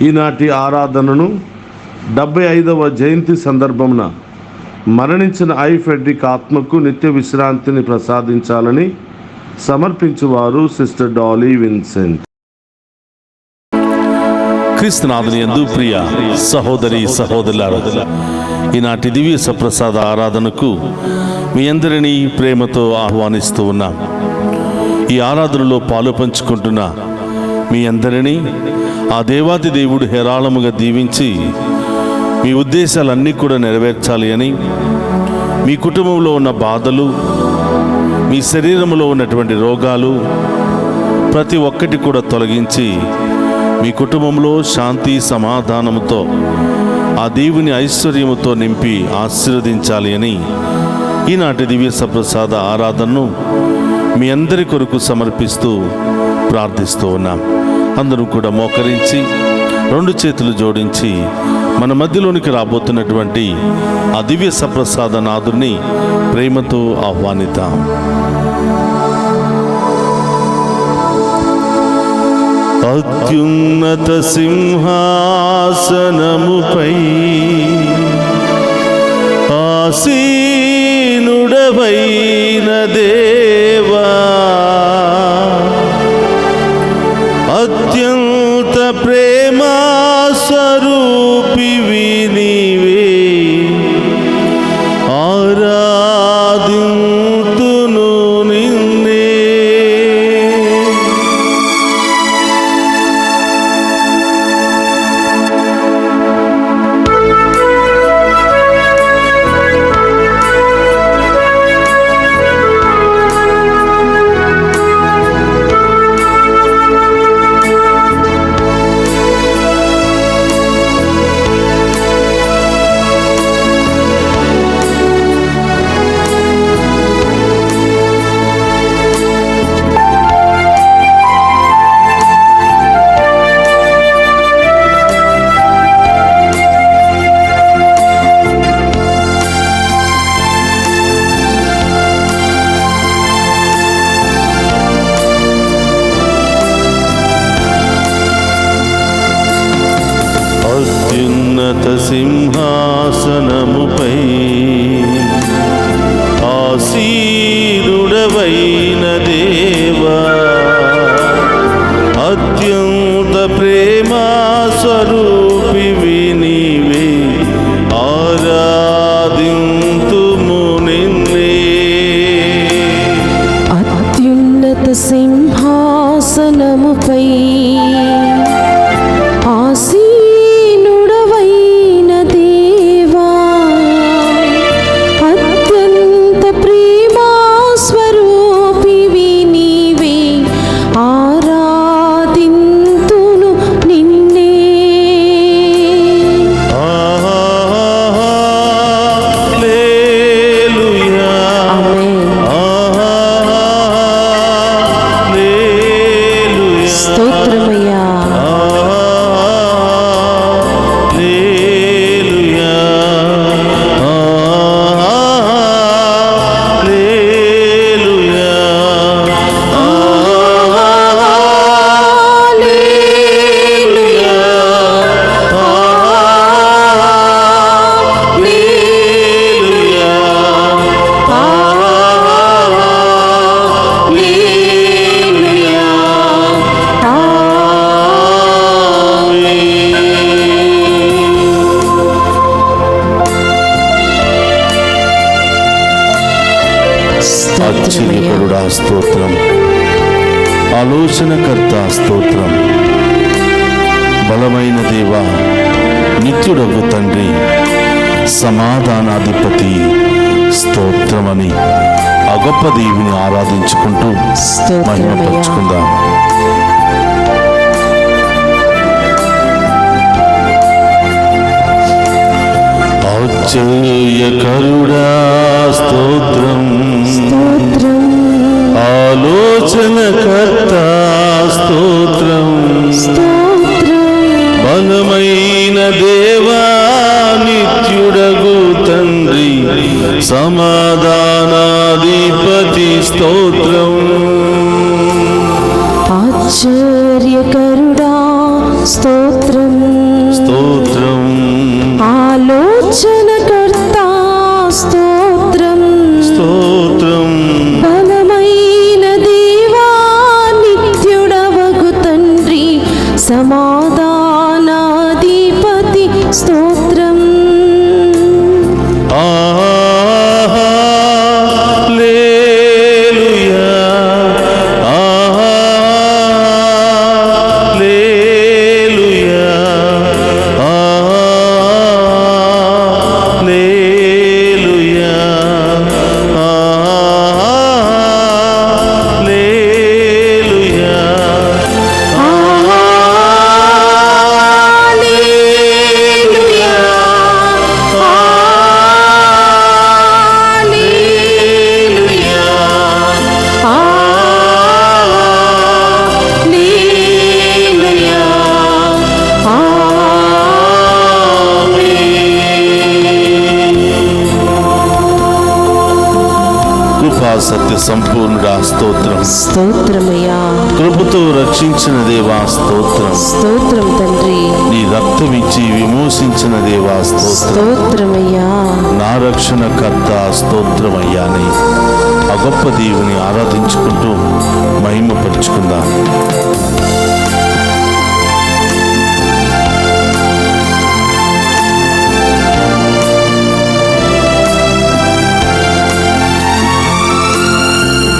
ఈనాటి ఆరాధనను 75వ జయంతి సందర్భమున మరణించిన I Frederick ఆత్మకు నిత్య విశ్రాంతిని ప్రసాదించాలని సమర్పించువారు సిస్టర్ డాలీ విన్సెంట్. క్రీస్తునాథుని యందు ప్రియ సహోదరి సహోదరులారా, ఈనాటి దివ్య సప్రసాద ఆరాధనకు మీ అందరినీ ప్రేమతో ఆహ్వానిస్తూ ఉన్నాం. ఈ ఆరాధనలో పాలు పంచుకుంటున్న మీ అందరినీ ఆ దేవాది దేవుడు హేరాళముగా దీవించి మీ ఉద్దేశాలన్నీ కూడా నెరవేర్చాలి అని, మీ కుటుంబంలో ఉన్న బాధలు, మీ శరీరంలో ఉన్నటువంటి రోగాలు ప్రతి ఒక్కటి కూడా తొలగించి మీ కుటుంబంలో శాంతి సమాధానముతో ఆ దేవుని ఐశ్వర్యముతో నింపి ఆశీర్వదించాలి అని ఈనాటి దివ్య సప్రసాద ఆరాధనను మీ అందరి కొరకు సమర్పిస్తూ ప్రార్థిస్తూ ఉన్నాం. అందరూ కూడా మోకరించి 2 చేతులు జోడించి మన మధ్యలోనికి రాబోతున్నటువంటి ఆ దివ్య సప్రసాద నాథుని ప్రేమతో ఆహ్వానిద్దాం. అత్యున్నత సింహాసనముపై ఆసీనుడవైన దేవా, అత్యంత ప్రేమా స్వరూపివి నీవే, ఆరాధింతును నిన్నే. అత్యున్నత సింహాసనముపై ఆసీనుడవైన దేవా, అత్యంత ప్రేమా స్వరూపివి నీవే, ఆరాధింతుము నిన్నే. అత్యున్నత సింహాసనముపై ఆసీనుడవైన దేవా, అత్యంత ప్రేమా స్వరూపివి నీవే, ఆరాధింతును నిన్నే. హల్లెలూయా, హల్లెలూయా, స్తోత్రమయ్యా. ఆశ్చర్యకరుడా స్తోత్రం, ఆలోచనకర్త స్తోత్రం, బలమైన దేవా, నిత్యుడగు తండ్రి, సమాధానాధిపతి స్తోత్రమని ఆ గొప్ప దేవుని ఆరాధించుకుంటూ మహిమపరుచుకుందాం. ఆశ్చర్యకరుడా స్తోత్రం, ఆలోచనకర్త స్తోత్రం, బలమైన దేవా, నిత్యుడగు తండ్రి, సమాధానాధిపతి స్తోత్రం. ఆశ్చర్యకరుడా స్తోత్రం, రక్షణకర్త స్తోత్రం. స్తోత్రం. బలమైన దేవా నిత్యుడవగు తండ్రి సమాధానాధిపతి స్తోత్రం. హల్లెలూయా. హల్లెలూయా. హల్లెలూయా. హల్లెలూయా. హల్లెలూయా. హల్లెలూయా. హల్లెలూయా. కృపా సత్య సంపూర్ణుడా స్తోత్రం. స్తోత్రమయ్యా. కృపతో రక్షించిన దేవా స్తోత్రం. స్తోత్రం తండ్రి. నీ రక్తమిచ్చి విమోచించిన దేవా స్తోత్రం. స్తోత్రమయ్యా. నా రక్షణకర్త స్తోత్రమయ్యాని ఆ గొప్ప దేవుని ఆరాధించుకుంటూ మహిమపరుచుకుందాం.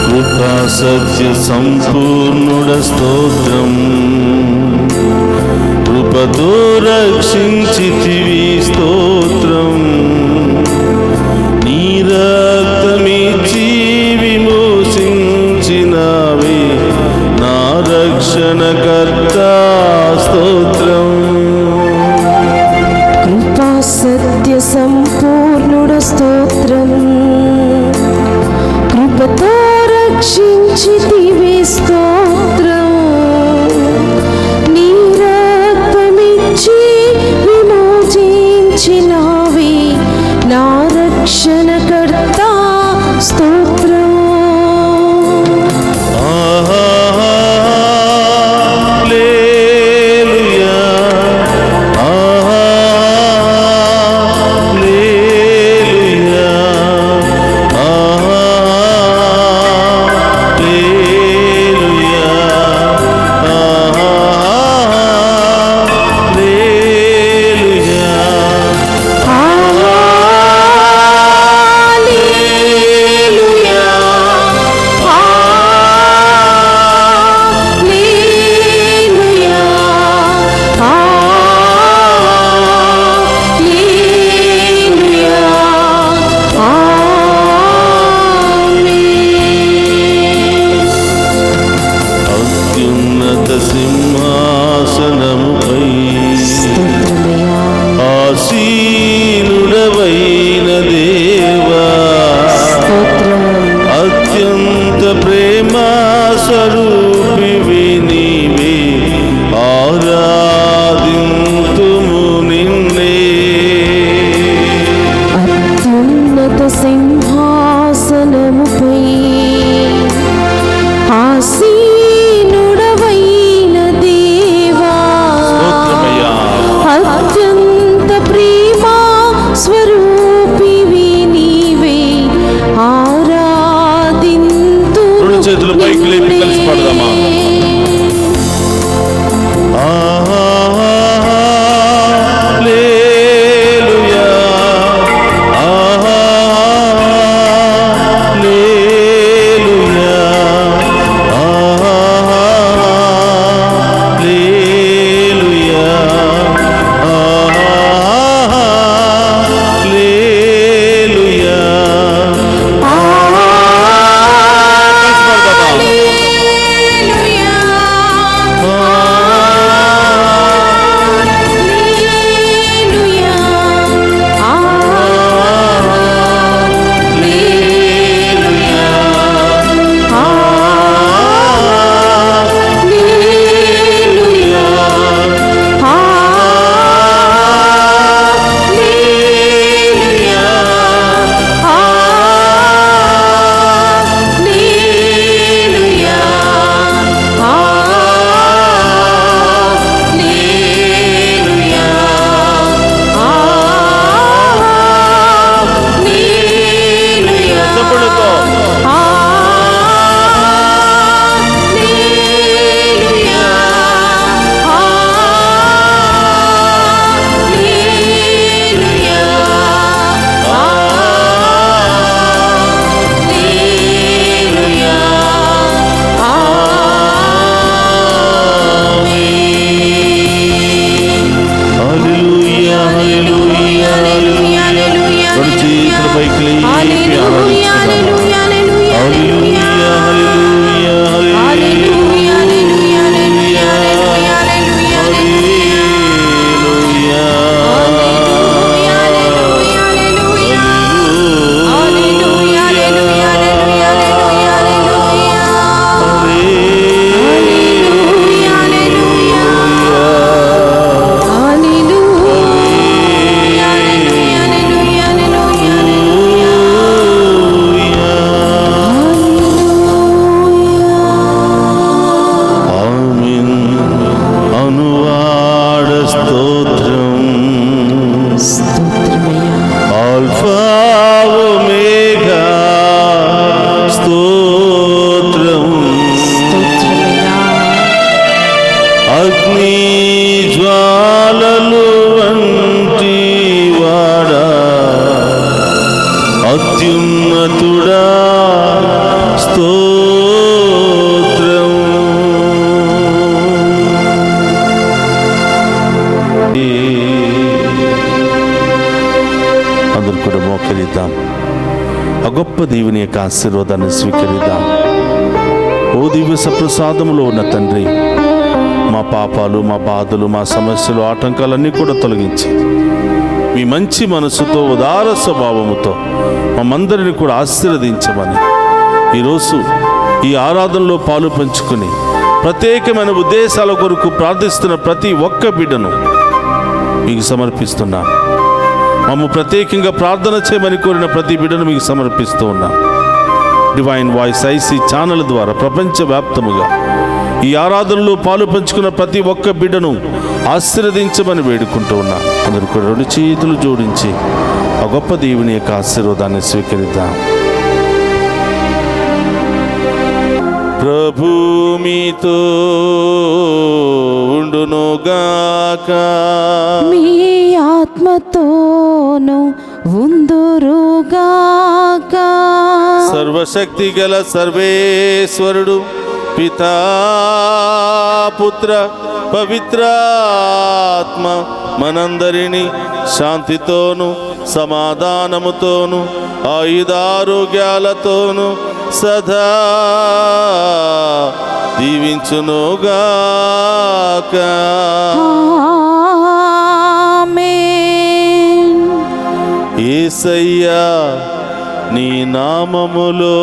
కృపా సత్య సంపూర్ణుడ స్తోత్రం. కృపతో రక్షించితివి స్తోత్రం. నీ రక్తమిచ్చి విమోచించినవి నా రక్షణకర్త స్తోత్రం. కృపా సత్య సంపూర్ణుడ స్తోత్రం. కృపతో రక్షించితివి స్తోత్రం. నీ రక్తమిచ్చి విమోచించినవి నా రక్షణకర్త స్తోత్రం. హల్లెలూయా. హల్లెలూయా. హల్లెలూయా. అందరూ కూడా మోకరిద్దాం. ఆ గొప్ప దేవుని యొక్క ఆశీర్వాదాన్ని స్వీకరిద్దాం. ఓ దివ్య సప్రసాదములో ఉన్న తండ్రి, మా పాపాలు, మా బాధలు, మా సమస్యలు, ఆటంకాలన్నీ కూడా తొలగించి మీ మంచి మనసుతో, ఉదార స్వభావముతో మమ్మందరిని కూడా ఆశీర్వదించమని ఈరోజు ఈ ఆరాధనలో పాలు పంచుకుని ప్రత్యేకమైన ఉద్దేశాల కొరకు ప్రార్థిస్తున్న ప్రతి ఒక్క బిడ్డను మీకు సమర్పిస్తున్నాం. మమ్ము ప్రత్యేకంగా ప్రార్థన చేయమని కోరిన ప్రతి బిడ్డను మీకు సమర్పిస్తూ ఉన్నాం. డివైన్ వాయిస్ ఐసీ ఛానల్ ద్వారా ప్రపంచవ్యాప్తముగా ఈ ఆరాధనలో పాలు పంచుకున్న ప్రతి ఒక్క బిడ్డను ఆశీర్వదించమని వేడుకుంటూ ఉన్నాం. అందరూ కూడా రెండు చేతులు జోడించి ఆ గొప్ప దేవుని యొక్క ఆశీర్వాదాన్ని స్వీకరిద్దాం. ప్రభు మీతో ఉండునుగాక, మీ ఆత్మతోను ఉందురుగాక. సర్వశక్తి గల సర్వేశ్వరుడు పితా, పుత్ర, పవిత్రాత్మ మనందరినీ శాంతితోను, సమాధానముతోను, ఆయుధారోగ్యాలతోను సదా దీవించునుగాక. ఆమేన్. యేసయ్యా, నీ నామములో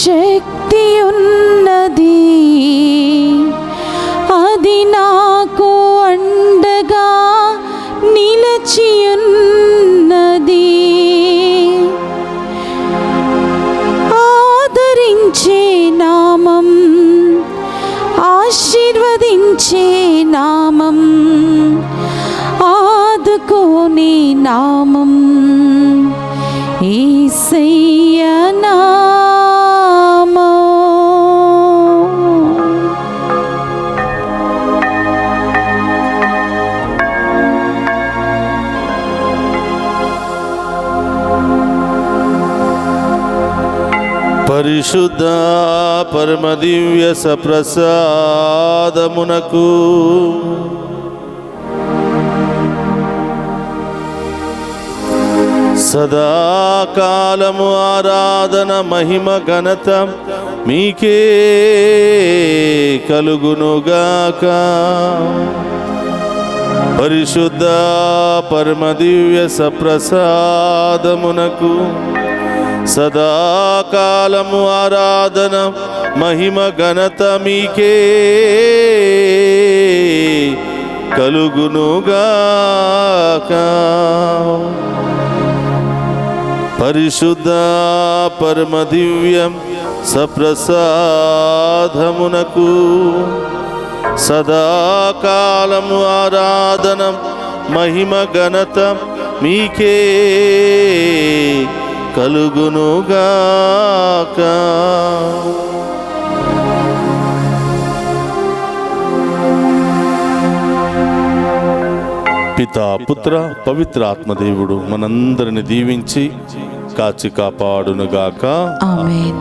శక్తి ఉన్నది, అది నాకు అండగా నిలచియున్నది. ఆదరించే నామం, ఆశీర్వదించే నామం, ఆదుకోని నామం యేసయ్య నామం. పరిశుద్ధ పరమదివ్య సప్రసాదమునకు సదాకాలము ఆరాధన, మహిమ, ఘనత మీకే కలుగునుగాక. పరిశుద్ధ పరమదివ్య సప్రసాదమునకు సదాకాలము ఆరాధన, మహిమ, ఘనత మీకే కలుగునుగాక. పరిశుద్ధ పరమదివ్య సప్రసాదమునకు సదాకాలము ఆరాధన, మహిమ, ఘనత మీకే కలుగునుగాక. పితా, పుత్ర, పవిత్ర ఆత్మదేవుడు మనందరిని దీవించి కాచి కాపాడునుగాక. ఆమేన్.